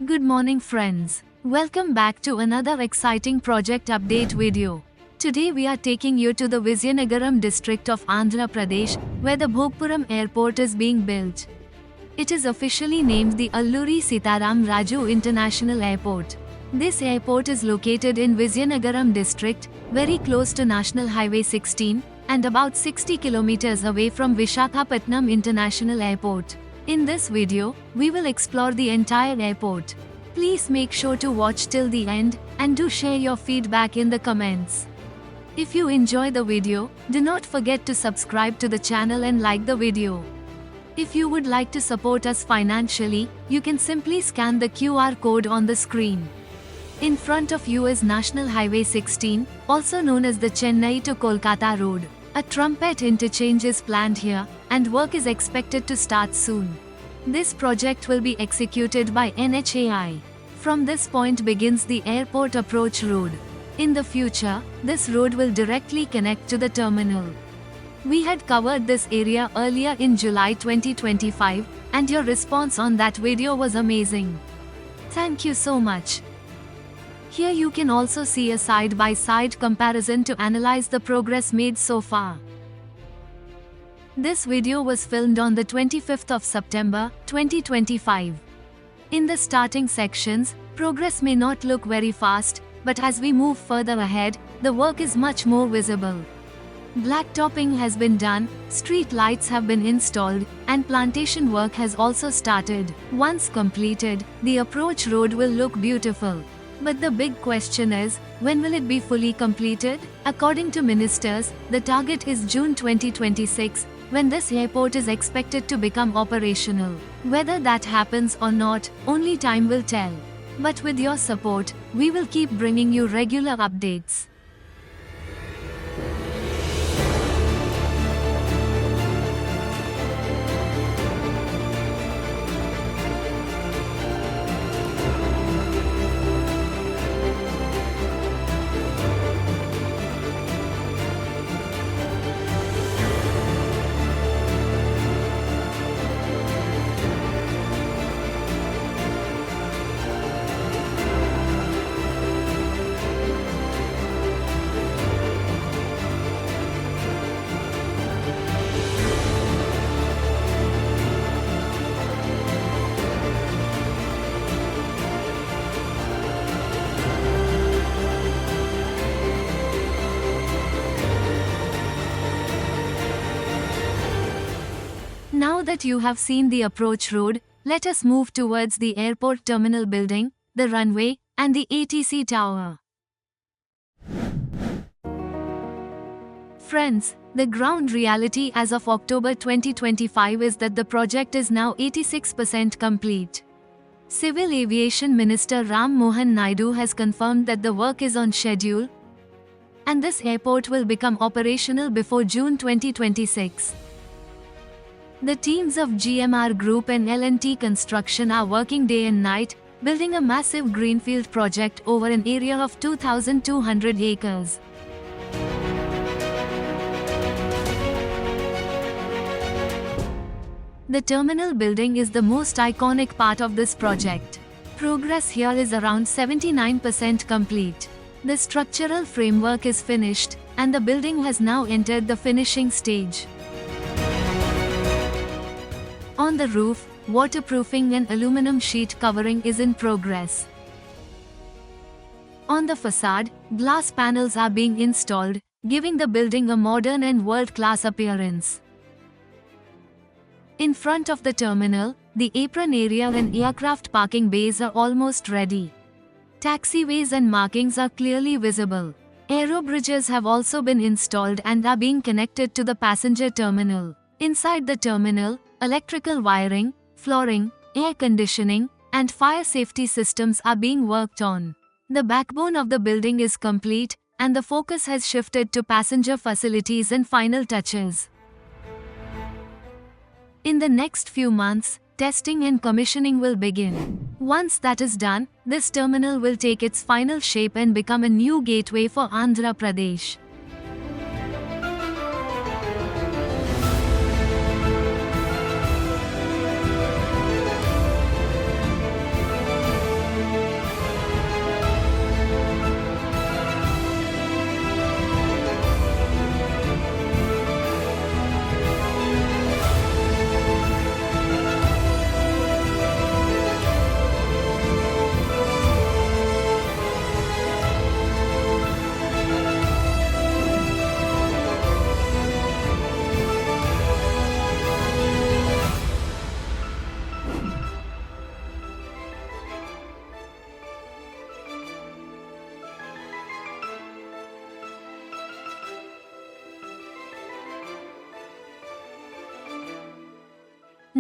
Good morning friends. Welcome back to another exciting project update video. Today we are taking you to the Vizianagaram district of Andhra Pradesh, where the Bhogpuram airport is being built. It is officially named the Alluri Sitaram Raju International Airport. This airport is located in Vizianagaram district, very close to National Highway 16, and about 60 kilometers away from Visakhapatnam International Airport. In this video, we will explore the entire airport. Please make sure to watch till the end, and do share your feedback in the comments. If you enjoy the video, do not forget to subscribe to the channel and like the video. If you would like to support us financially, you can simply scan the QR code on the screen. In front of you is National Highway 16, also known as the Chennai to Kolkata Road. A trumpet interchange is planned here, and work is expected to start soon. This project will be executed by NHAI. From this point begins the airport approach road. In the future, this road will directly connect to the terminal. We had covered this area earlier in July 2025, and your response on that video was amazing. Thank you so much. Here you can also see a side-by-side comparison to analyze the progress made so far. This video was filmed on the 25th of September, 2025. In the starting sections, progress may not look very fast, but as we move further ahead, the work is much more visible. Blacktopping has been done, street lights have been installed, and plantation work has also started. Once completed, the approach road will look beautiful. But the big question is, when will it be fully completed? According to ministers, the target is June 2026, when this airport is expected to become operational. Whether that happens or not, only time will tell. But with your support, we will keep bringing you regular updates. Now that you have seen the approach road, let us move towards the airport terminal building, the runway, and the ATC tower. Friends, the ground reality as of October 2025 is that the project is now 86% complete. Civil Aviation Minister Ram Mohan Naidu has confirmed that the work is on schedule, and this airport will become operational before June 2026. The teams of GMR Group and L&T Construction are working day and night, building a massive greenfield project over an area of 2,200 acres. The terminal building is the most iconic part of this project. Progress here is around 79% complete. The structural framework is finished, and the building has now entered the finishing stage. On the roof, waterproofing and aluminum sheet covering is in progress. On the facade, glass panels are being installed, giving the building a modern and world-class appearance. In front of the terminal, the apron area and aircraft parking bays are almost ready. Taxiways and markings are clearly visible. Aerobridges have also been installed and are being connected to the passenger terminal. Inside the terminal, electrical wiring, flooring, air conditioning, and fire safety systems are being worked on. The backbone of the building is complete, and the focus has shifted to passenger facilities and final touches. In the next few months, testing and commissioning will begin. Once that is done, this terminal will take its final shape and become a new gateway for Andhra Pradesh.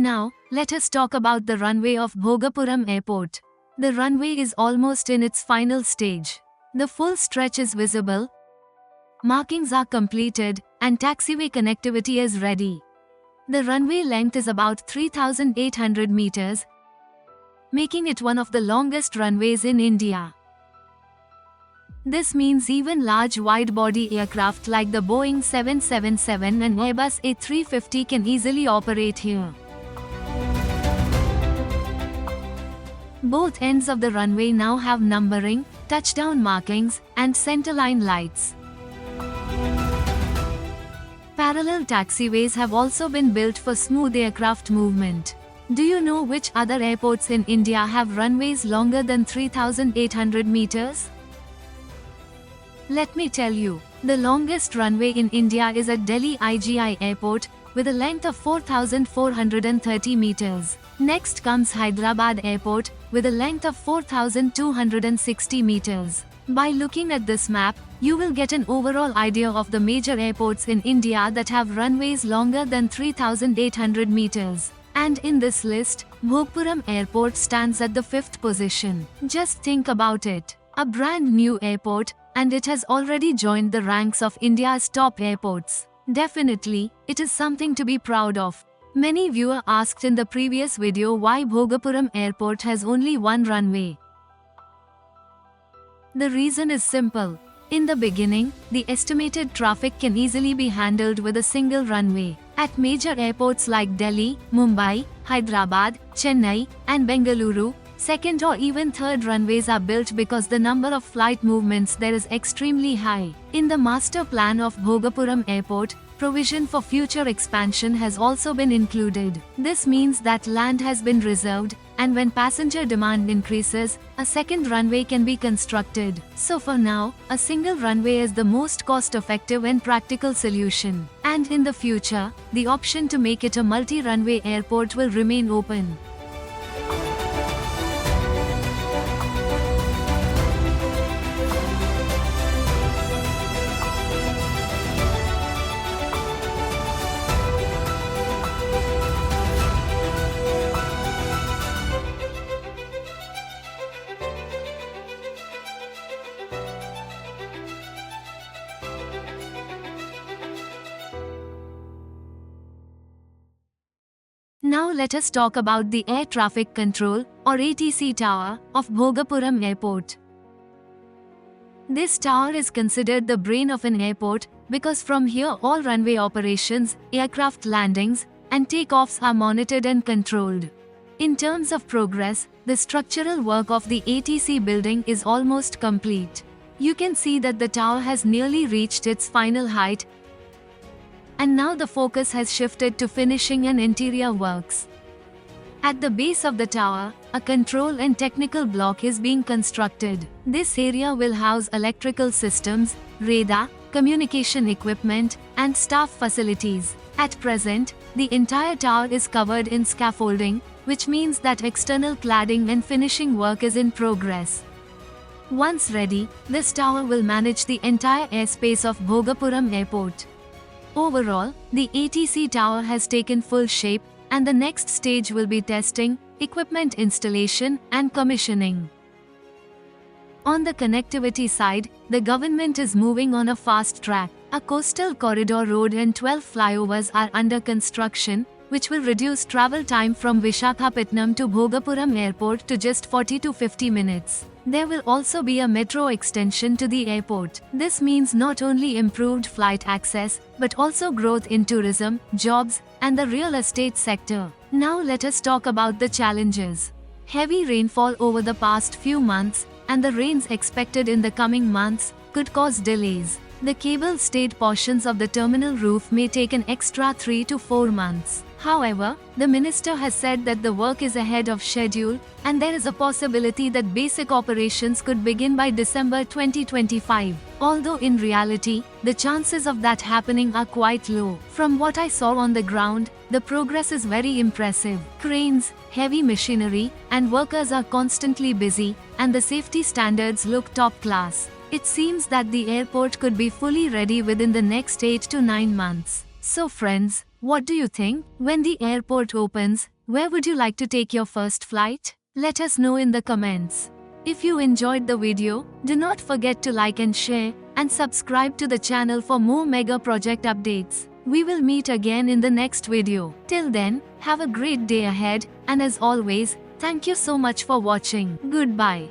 Now, let us talk about the runway of Bhogapuram Airport. The runway is almost in its final stage. The full stretch is visible, markings are completed, and taxiway connectivity is ready. The runway length is about 3,800 meters, making it one of the longest runways in India. This means even large wide-body aircraft like the Boeing 777 and Airbus A350 can easily operate here. Both ends of the runway now have numbering, touchdown markings, and centerline lights. Parallel taxiways have also been built for smooth aircraft movement. Do you know which other airports in India have runways longer than 3,800 meters? Let me tell you, the longest runway in India is at Delhi IGI Airport, with a length of 4,430 meters. Next comes Hyderabad Airport, with a length of 4,260 meters. By looking at this map, you will get an overall idea of the major airports in India that have runways longer than 3,800 meters. And in this list, Bhogapuram Airport stands at the 5th position. Just think about it. A brand new airport, and it has already joined the ranks of India's top airports. Definitely, it is something to be proud of. Many viewers asked in the previous video why Bhogapuram Airport has only one runway. The reason is simple. In the beginning, the estimated traffic can easily be handled with a single runway. At major airports like Delhi, Mumbai, Hyderabad, Chennai, and Bengaluru, second or even third runways are built because the number of flight movements there is extremely high. In the master plan of Bhogapuram Airport, provision for future expansion has also been included. This means that land has been reserved, and when passenger demand increases, a second runway can be constructed. So for now, a single runway is the most cost-effective and practical solution. And in the future, the option to make it a multi-runway airport will remain open. Now let us talk about the Air Traffic Control, or ATC Tower, of Bhogapuram Airport. This tower is considered the brain of an airport because from here all runway operations, aircraft landings, and takeoffs are monitored and controlled. In terms of progress, the structural work of the ATC building is almost complete. You can see that the tower has nearly reached its final height, and now the focus has shifted to finishing and interior works. At the base of the tower, a control and technical block is being constructed. This area will house electrical systems, radar, communication equipment, and staff facilities. At present, the entire tower is covered in scaffolding, which means that external cladding and finishing work is in progress. Once ready, this tower will manage the entire airspace of Bhogapuram Airport. Overall, the ATC tower has taken full shape, and the next stage will be testing, equipment installation, and commissioning. On the connectivity side, the government is moving on a fast track. A coastal corridor road and 12 flyovers are under construction, which will reduce travel time from Visakhapatnam to Bhogapuram Airport to just 40 to 50 minutes. There will also be a metro extension to the airport. This means not only improved flight access, but also growth in tourism, jobs, and the real estate sector. Now let us talk about the challenges. Heavy rainfall over the past few months, and the rains expected in the coming months, could cause delays. The cable-stayed portions of the terminal roof may take an extra 3 to 4 months. However, the minister has said that the work is ahead of schedule, and there is a possibility that basic operations could begin by December 2025. Although in reality, the chances of that happening are quite low. From what I saw on the ground, the progress is very impressive. Cranes, heavy machinery, and workers are constantly busy, and the safety standards look top class. It seems that the airport could be fully ready within the next 8 to 9 months. So friends, What do you think? When the airport opens, where would you like to take your first flight? Let us know in the comments. If you enjoyed the video, do not forget to like and share, and subscribe to the channel for more mega project updates. We will meet again in the next video. Till then, have a great day ahead, and as always, thank you so much for watching. Goodbye.